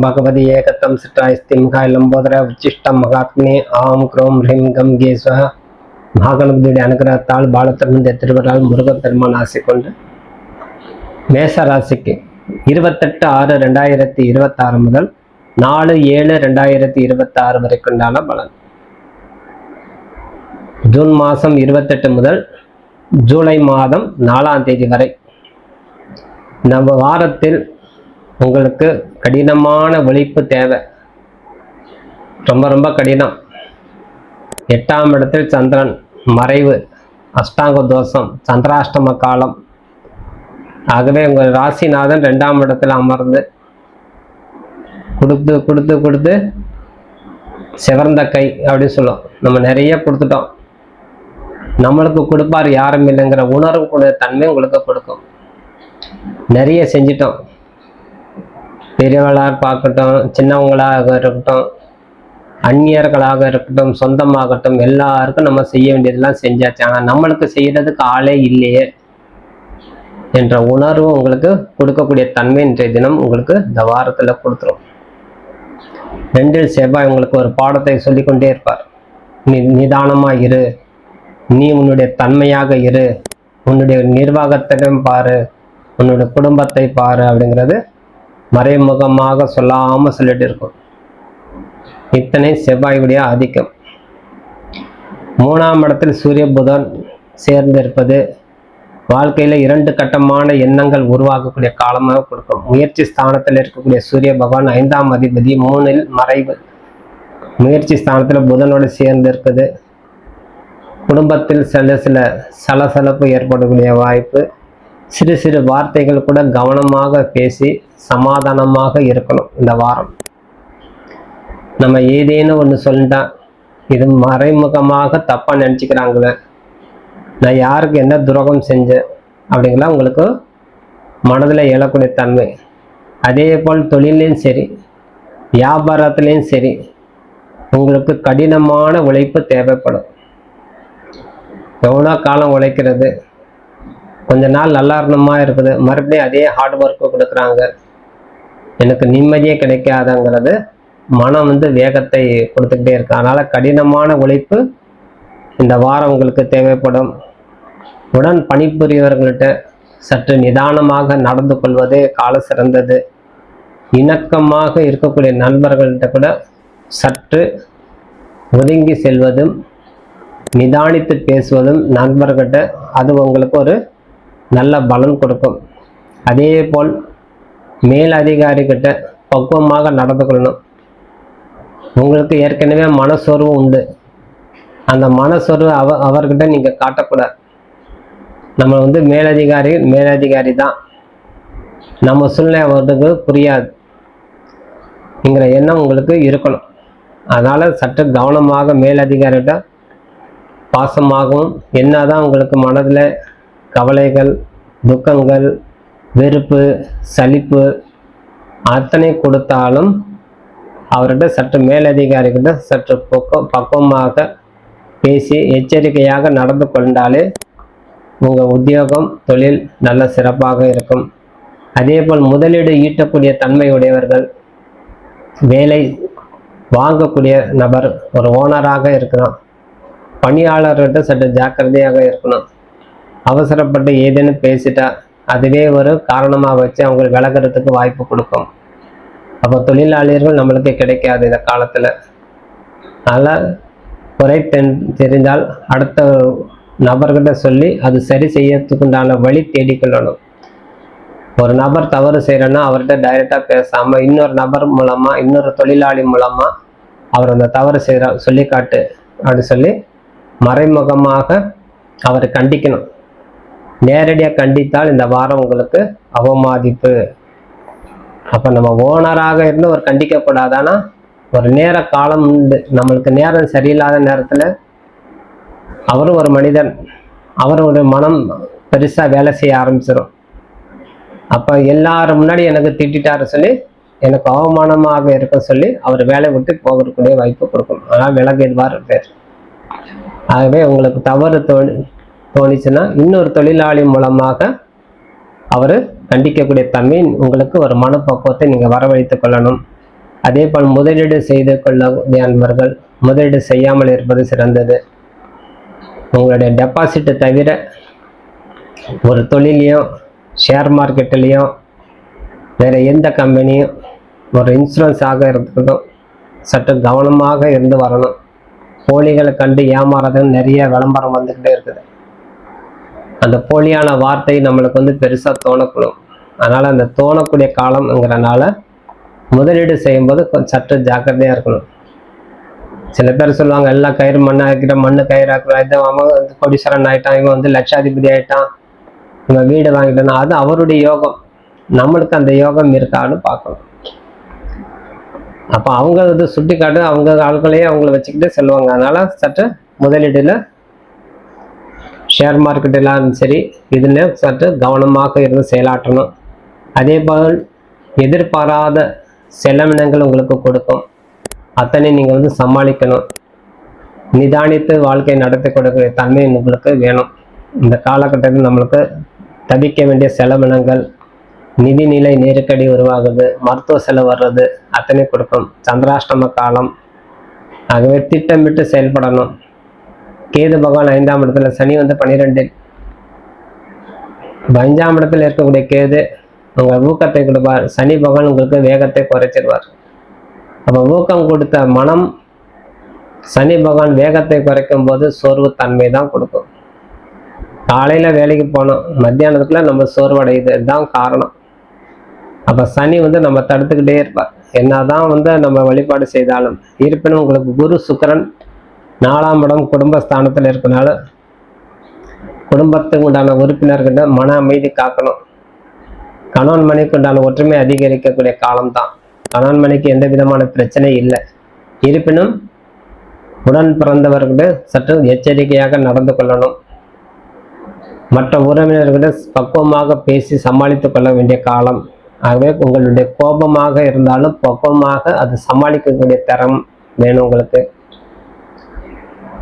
भगवती एकत्वं सिट्रास्तिं लंबोदर उच्चिष्टम महात्मे आम क्रोम ह्रीं गम गे स्वः மகாகணபதியுடைய அனுகிரகத்தால் பாலத்திலிருந்து திருவரால் முருகப் பெருமான் ஆசை கொண்டு மேச ராசிக்கு 28/6/2026 முதல் 4/7/2026 வரைக்குண்டான பலன். ஜூன் மாதம் 28 முதல் ஜூலை மாதம் 4ஆம் தேதி வரை நம்ம வாரத்தில் உங்களுக்கு கடினமான உழைப்பு தேவை. ரொம்ப கடினம். 8ஆம் இடத்தில் சந்திரன் மறைவு, அஷ்டாங்க தோஷம், சந்திராஷ்டம காலம். ஆகவே உங்கள் ராசிநாதன் 2ஆம் இடத்தில் அமர்ந்து கொடுத்து கொடுத்து கொடுத்து செவர்ந்த கை அப்படின்னு சொல்லும். நம்ம நிறைய கொடுத்துட்டோம், நம்மளுக்கு கொடுப்பார் யாரும் இல்லைங்கிற உணர்வு கூட தன்மை உங்களுக்கு கொடுக்கும். நிறைய செஞ்சிட்டோம், பெரியவளாக பார்க்கட்டும், சின்னவங்களாக இருக்கட்டும், அந்நியர்களாக இருக்கட்டும், சொந்தமாகட்டும், எல்லாருக்கும் நம்ம செய்ய வேண்டியதெல்லாம் செஞ்சாச்சு. ஆனால் நம்மளுக்கு செய்யறதுக்கு ஆளே இல்லையே என்ற உணர்வு உங்களுக்கு கொடுக்கக்கூடிய தன்மை இன்றைய தினம் உங்களுக்கு இந்த வாரத்தில் கொடுத்துரும். 2இல் செவ்வாய் உங்களுக்கு ஒரு பாடத்தை சொல்லிக்கொண்டே இருப்பார். நிதானமாக இரு, நீ உன்னுடைய தன்மையாக இரு, உன்னுடைய நிர்வாகத்திடம் பாரு, உன்னுடைய குடும்பத்தை பாரு அப்படிங்கிறது மறைமுகமாக சொல்லாமல் சொல்லிட்டு இருக்கும். இத்தனை செவ்வாயுடைய ஆதிக்கம். 3ஆம் இடத்தில் சூரிய புதன் சேர்ந்திருப்பது வாழ்க்கையில 2 கட்டமான எண்ணங்கள் உருவாக்கக்கூடிய காலமாக கொடுக்கும். முயற்சி ஸ்தானத்தில் இருக்கக்கூடிய சூரிய பகவான் 5ஆம் அதிபதி 3இல் மறைவு. முயற்சி ஸ்தானத்தில் புதனோடு சேர்ந்து இருக்குது. குடும்பத்தில் சில சலசலப்பு ஏற்படக்கூடிய வாய்ப்பு. சிறு சிறு வார்த்தைகள் கூட கவனமாக பேசி சமாதானமாக இருக்கணும். இந்த வாரம் நம்ம ஏதேனும் ஒன்று சொல்லிட்டா இது மறைமுகமாக தப்பாக நினச்சிக்கிறாங்களே, நான் யாருக்கு என்ன துரோகம் செஞ்சேன் அப்படிங்கலாம் உங்களுக்கு மனதில் எழக்கூடிய தன்மை. அதே போல் தொழிலையும் சரி, வியாபாரத்துலேயும் சரி, உங்களுக்கு கடினமான உழைப்பு தேவைப்படும். எவ்வளோ காலம் உழைக்கிறது, கொஞ்ச நாள் நல்லா இருந்தமா இருக்குது, மறுபடியும் அதே ஹார்ட் ஒர்க்கு கொடுக்குறாங்க, எனக்கு நிம்மதியே கிடைக்காதங்கிறது மனம் வேகத்தை கொடுத்துக்கிட்டே இருக்கு. அதனால கடினமான உழைப்பு இந்த வாரம் உங்களுக்கு தேவைப்படும். உடன் பணிபுரியவர்கள்ட்ட சற்று நிதானமாக நடந்து கொள்வதே கால சிறந்தது. இணக்கமாக இருக்கக்கூடிய நண்பர்கள்ட்ட கூட சற்று ஒதுங்கி செல்வதும் நிதானித்து பேசுவதும் நண்பர்கிட்ட அது உங்களுக்கு ஒரு நல்ல பலன் கொடுக்கும். அதே போல் மேலதிகாரிகிட்ட பக்குவமாக நடந்து கொள்ளணும். உங்களுக்கு ஏற்கனவே மனசோர்வு உண்டு, அந்த மனசோர்வு அவர்கிட்ட நீங்கள் காட்டக்கூடாது. நம்ம மேலதிகாரி தான், நம்ம சூழ்நிலை அவருக்கு புரியாது என்கிற எண்ணம் உங்களுக்கு இருக்கணும். அதனால் சற்று கவனமாக மேலதிகாரிகிட்ட பாசமாகவும், என்னதான் உங்களுக்கு மனதில் கவலைகள், துக்கங்கள், வெறுப்பு, சலிப்பு அத்தனை கொடுத்தாலும் அவர்கிட்ட சற்று மேலதிகாரிகிட்ட சற்று பக்குவமாக பேசி எச்சரிக்கையாக நடந்து கொண்டாலே உங்கள் உத்தியோகம், தொழில் நல்ல சிறப்பாக இருக்கும். அதே போல் முதலீடு ஈட்டக்கூடிய தன்மையுடையவர்கள், வேலை வாங்கக்கூடிய நபர், ஒரு ஓனராக இருக்கணும், பணியாளர்கிட்ட சற்று ஜாக்கிரதையாக இருக்கணும். அவசரப்பட்டு ஏதேனும் பேசிட்டா அதுவே ஒரு காரணமாக வச்சு அவங்க விலகிறதுக்கு வாய்ப்பு கொடுக்கும். அப்போ தொழிலாளர்கள் நம்மளுக்கு கிடைக்காது இந்த காலத்தில். அதனால் குறை தெரிந்தால் அடுத்த நபர்கிட்ட சொல்லி அது சரி செய்யறதுக்குண்டான வழி தேடிக்கொள்ளணும். ஒரு நபர் தவறு செய்கிறேன்னா அவர்கிட்ட டைரெக்டாக பேசாமல் இன்னொரு நபர் மூலமாக, இன்னொரு தொழிலாளி மூலமாக அவர் அந்த தவறு செய்கிறார் சொல்லி காட்டு அப்படி சொல்லி மறைமுகமாக அவரை கண்டிக்கணும். நேரடியாக கண்டித்தால் இந்த வாரம் உங்களுக்கு அவமதிப்பு. அப்போ நம்ம ஓனராக இருந்து ஒரு கண்டிக்கக்கூடாதானா, ஒரு நேர காலம் உண்டு. நம்மளுக்கு நேரம் சரியில்லாத நேரத்தில் அவரும் ஒரு மனிதன், அவருடைய மனம் பெருசாக வேலை செய்ய ஆரம்பிச்சிடும். அப்போ எல்லாரும் முன்னாடி எனக்கு திட்டாரு சொல்லி எனக்கு அவமானமாக இருக்க சொல்லி அவர் வேலை விட்டு போகக்கூடிய வாய்ப்பு கொடுக்கும். ஆனால் விலகிடுவார் பேர். ஆகவே உங்களுக்கு தவறு தோணிச்சுன்னா இன்னொரு தொழிலாளி மூலமாக அவர் கண்டிக்கக்கூடிய தன்மை உங்களுக்கு ஒரு மனப்பக்குவத்தை நீங்கள் வரவழைத்து கொள்ளணும். அதே போல் முதலீடு செய்து கொள்ளக்கூடிய அன்பர்கள் முதலீடு செய்யாமல் இருப்பது சிறந்தது. உங்களுடைய டெபாசிட்டை தவிர ஒரு தொழிலையும் ஷேர் மார்க்கெட்லேயும் வேறு எந்த கம்பெனியும் ஒரு இன்சூரன்ஸ் ஆக இருக்கட்டும் சற்று கவனமாக இருந்து வரணும். போலிகளை கண்டு ஏமாறதுன்னு நிறைய விளம்பரம் வந்துக்கிட்டே இருக்குது. அந்த போலியான வார்த்தை நம்மளுக்கு பெருசாக தோணக்கூடும். அதனால் அந்த தோணக்கூடிய காலம்ங்கிறனால முதலீடு செய்யும்போது சற்று ஜாக்கிரதையாக இருக்கணும். சில பேர் சொல்லுவாங்க எல்லாம் கயிறு மண்ணாக்கிற மண்ணு கயிறாக்குற இது அவன் கோடீஸ்வரன் ஆகிட்டான், இவன் லட்சாதிபதி ஆகிட்டான், இவன் வீடு வாங்கிட்டான். அது அவருடைய யோகம். நம்மளுக்கு அந்த யோகம் இருக்கான்னு பார்க்கணும். அப்போ அவங்க சுட்டி காட்டு அவங்க ஆட்களையே அவங்கள வச்சுக்கிட்டு செல்வாங்க. அதனால சற்று முதலீடுல ஷேர் மார்க்கெட்டெல்லாம் சரி இதில் சற்று கவனமாக இருந்து செயலாற்றணும். அதே போல் எதிர்பாராத செலவினங்கள் உங்களுக்கு கொடுக்கும். அத்தனை நீங்கள் சமாளிக்கணும். நிதானித்து வாழ்க்கை நடத்தி கொடுக்கிற தன்மை உங்களுக்கு வேணும். இந்த காலகட்டத்தில் நம்மளுக்கு தவிக்க வேண்டிய செலவினங்கள், நிதிநிலை நெருக்கடி உருவாகுது, மருத்துவ செலவு வர்றது அத்தனை கொடுக்கும். சந்திராஷ்டம காலம். ஆகவே திட்டமிட்டு செயல்படணும். கேது பகவான் 5ஆம் இடத்துல, சனி 12. 5ஆம் இடத்துல இருக்கக்கூடிய கேது உங்கள் ஊக்கத்தை கொடுப்பார். சனி பகவான் உங்களுக்கு வேகத்தை குறைச்சிடுவார். அப்போ ஊக்கம் கொடுத்த மனம் சனி பகவான் வேகத்தை குறைக்கும் போது சோர்வு தன்மை தான் கொடுக்கும். காலையில் வேலைக்கு போனோம், மத்தியானத்துக்குள்ள நம்ம சோர்வடையுது, இதுதான் காரணம். அப்போ சனி நம்ம தடுத்துக்கிட்டே இருப்பார். என்னதான் நம்ம வழிபாடு செய்தாலும். இருப்பினும் உங்களுக்கு குரு சுக்கிரன் 4ஆம் இடம் குடும்பஸ்தானத்தில் இருக்கனால குடும்பத்துக்கு உண்டான உறுப்பினர்கிட்ட மன அமைதி காக்கணும். கணவன் மனைக்கு உண்டான ஒற்றுமை அதிகரிக்கக்கூடிய காலம்தான். கணவன் மனைக்கு எந்த விதமான பிரச்சனை இல்லை. இருப்பினும் உடன் பிறந்தவர்கிட்ட சற்று எச்சரிக்கையாக நடந்து கொள்ளணும். மற்ற உறவினர்கிட்ட பக்குவமாக பேசி சமாளித்து கொள்ள வேண்டிய காலம். ஆகவே உங்களுடைய கோபமாக இருந்தாலும் பக்குவமாக அது சமாளிக்கக்கூடிய திறம் வேணும் உங்களுக்கு.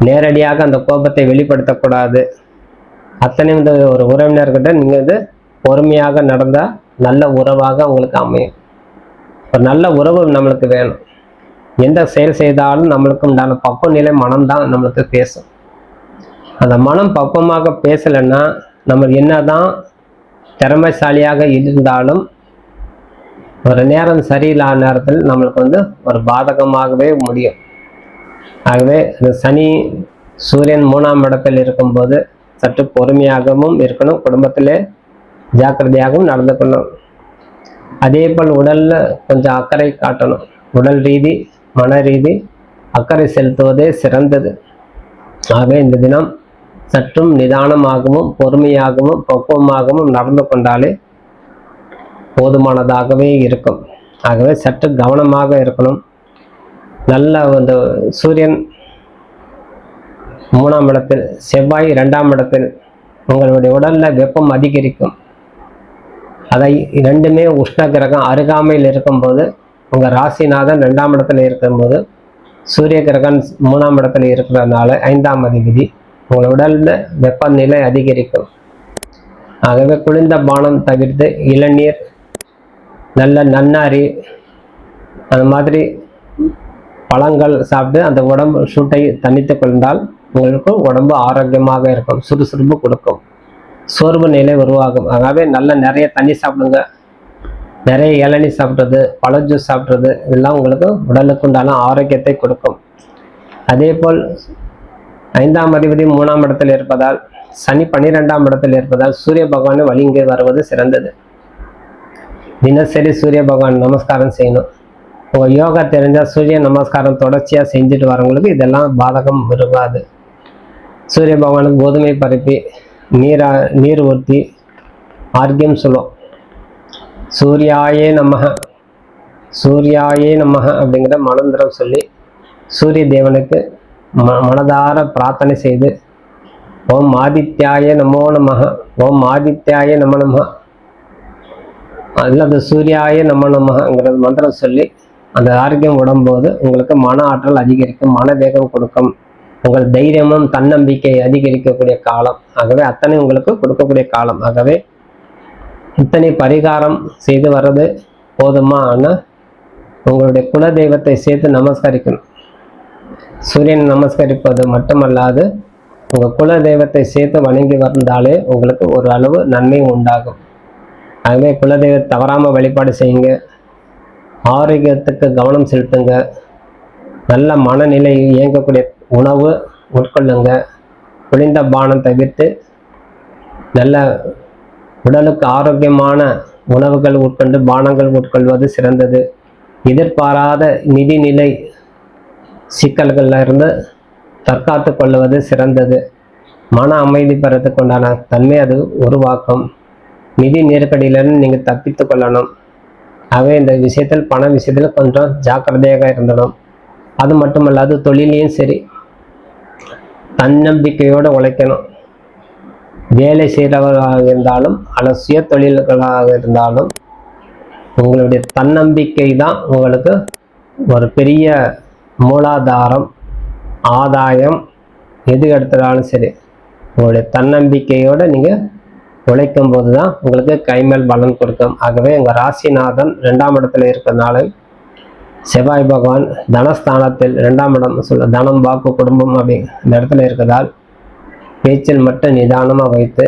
நேரடியாக அந்த கோபத்தை வெளிப்படுத்தக்கூடாது. அத்தனை ஒரு உறவினர்கிட்ட நீங்கள் பொறுமையாக நடந்தால் நல்ல உறவாக உங்களுக்கு அமையும். ஒரு நல்ல உறவு நம்மளுக்கு வேணும். எந்த செயல் செய்தாலும் நம்மளுக்கு உண்டான பக்குவ நிலை மனம்தான் நம்மளுக்கு பேசும். அந்த மனம் பக்குவமாக பேசலைன்னா நம்ம என்னதான் திறமைசாலியாக இருந்தாலும் ஒரு நேரம் சரியில்லாத நேரத்தில் நம்மளுக்கு ஒரு பாதகமாகவே முடியும். ஆகவே இந்த சனி சூரியன் 3ஆம் இடத்தில் இருக்கும்போது சற்று பொறுமையாகவும் இருக்கணும். குடும்பத்திலே ஜாக்கிரதையாகவும் நடந்து கொள்ளணும். அதே போல் உடல்ல கொஞ்சம் அக்கறை காட்டணும். உடல் ரீதி மன ரீதி அக்கறை செலுத்துவதே சிறந்தது. ஆகவே இந்த தினம் சற்றும் நிதானமாகவும் பொறுமையாகவும் பக்குவமாகவும் நடந்து கொண்டாலே போதுமானதாகவே இருக்கும். ஆகவே சற்று கவனமாக இருக்கணும். நல்ல சூரியன் 3ஆம் இடத்தில், செவ்வாய் 2ஆம் இடத்தில் உங்களுடைய உடல்ல வெப்பம் அதிகரிக்கும். அதை ரெண்டுமே உஷ்ண கிரகம் அருகாமையில் இருக்கும்போது உங்கள் ராசிநாதன் 2ஆம் இடத்துல இருக்கும்போது சூரிய கிரகம் 3ஆம் இடத்துல இருக்கிறதுனால 5ஆம் அதிபதி உங்கள் உடல்ல வெப்பநிலை அதிகரிக்கும். ஆகவே குளிர்ந்த பானம் தவிர்த்து இளநீர், நல்ல நன்னாரி, அந்த மாதிரி பழங்கள் சாப்பிட்டு அந்த உடம்பு சூட்டை தணித்து கொண்டால் உங்களுக்கு உடம்பு ஆரோக்கியமாக இருக்கும். சுறுசுறுப்பு கொடுக்கும். சோர்வு நிலை உருவாகும். ஆகவே நிறைய தண்ணி சாப்பிடுங்க. நிறைய இளநீ சாப்பிட்றது, பழ ஜூஸ் சாப்பிட்றது இதெல்லாம் உங்களுக்கு உடலுக்கு உண்டான ஆரோக்கியத்தை கொடுக்கும். அதே போல் 5ஆம் அதிபதி 3ஆம் இடத்தில் இருப்பதால், சனி 12ஆம் இடத்தில் இருப்பதால் சூரிய பகவானை வழிங்கே வருவது சிறந்தது. தினசரி சூரிய பகவான் நமஸ்காரம் செய்யணும். உங்கள் யோகா தெரிஞ்சால் சூரிய நமஸ்காரம் தொடர்ச்சியாக செஞ்சுட்டு வரவங்களுக்கு இதெல்லாம் பாதகம் இருக்காது. சூரிய பகவானுக்கு கோதுமை பரப்பி நீர் ஊற்றி ஆர்க்கியம் சொல்லுவோம். சூர்யாயே நமஹ, சூர்யாயே நமஹ அப்படிங்கிற மனந்திரம் சொல்லி சூரிய தேவனுக்கு மனதார பிரார்த்தனை செய்து ஓம் ஆதித்யாய நமோ நமஹ, ஓம் ஆதித்யாய நம நமஹ, அதில் அந்த சூர்யாய நம நமஹங்கிறது மந்திரம் சொல்லி அந்த ஆரோக்கியம் விடும்போது உங்களுக்கு மன ஆற்றல் அதிகரிக்கும், மன வேகம் கொடுக்கும், உங்கள் தைரியமும் தன்னம்பிக்கை அதிகரிக்கக்கூடிய காலம். ஆகவே அத்தனை உங்களுக்கு கொடுக்கக்கூடிய காலம். ஆகவே இத்தனை பரிகாரம் செய்து வர்றது போதுமான உங்களுடைய குல தெய்வத்தை சேர்த்து நமஸ்கரிக்கணும். சூரியனை நமஸ்கரிப்பது மட்டுமல்லாது உங்கள் குல தெய்வத்தை சேர்த்து வணங்கி வந்தாலே உங்களுக்கு ஒரு அளவு நன்மை உண்டாகும். ஆகவே குலதெய்வத்தை தவறாமல் வழிபாடு செய்யுங்க. ஆரோக்கியத்துக்கு கவனம் செலுத்துங்க. நல்ல மனநிலை இயங்கக்கூடிய உணவு உட்கொள்ளுங்க. குளிர்ந்த பானம் தவிர்த்து நல்ல உடலுக்கு ஆரோக்கியமான உணவுகள் உட்கொண்டு பானங்கள் உட்கொள்வது சிறந்தது. எதிர்பாராத நிதிநிலை சிக்கல்களில் இருந்து தற்காத்து கொள்வது சிறந்தது. மன அமைதி பெறத்துக்கு உண்டான தன்மை அது உருவாக்கும். நிதி நெருக்கடியிலிருந்து நீங்கள் தப்பித்து கொள்ளணும். ஆகவே இந்த விஷயத்தில் பண விஷயத்தில் கொஞ்சம் ஜாக்கிரதையாக இருந்தணும். அது மட்டுமல்லாது தொழிலையும் சரி தன்னம்பிக்கையோடு உழைக்கணும். வேலை செய்கிறவர்களாக இருந்தாலும் அல்லது சுய தொழில்களாக இருந்தாலும் உங்களுடைய தன்னம்பிக்கை தான் உங்களுக்கு ஒரு பெரிய மூலாதாரம், ஆதாயம். எது எடுத்தாலும் சரி உங்களுடைய தன்னம்பிக்கையோடு நீங்கள் உழைக்கும் போது தான் உங்களுக்கு கைமேல் பலன் கொடுக்கும். ஆகவே உங்கள் ராசிநாதன் 2ஆம் இடத்துல இருக்கிறதுனால செவ்வாய் பகவான் தனஸ்தானத்தில் 2ஆம் இடம் சொல்ல தனம் வாக்கு குடும்பம் அப்படி இந்த இடத்துல இருக்கிறதால் பேச்சில் மட்டும் நிதானமாக வைத்து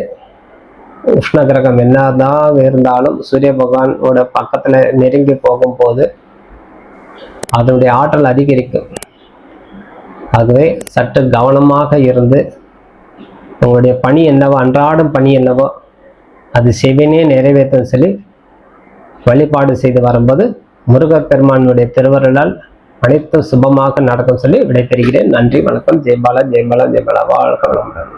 உஷ்ண கிரகம் என்னதான் இருந்தாலும் சூரிய பகவானோட பக்கத்தில் நெருங்கி போகும்போது அதனுடைய ஆற்றல் அதிகரிக்கும். ஆகவே சற்று கவனமாக இருந்து உங்களுடைய பணி என்னவோ அன்றாடம் பணி என்னவோ அது செவினே நிறைவேற்றும் சொல்லி வழிபாடு செய்து வரும்போது முருகப்பெருமானுடைய திருவருளால் அனைத்தும் சுபமாக நடக்கும் சொல்லி விடைபெறுகிறேன். நன்றி, வணக்கம். ஜெய்பாலா, ஜெய்பாலா, ஜெய்பாலா. வாழ்க வளமுடன்.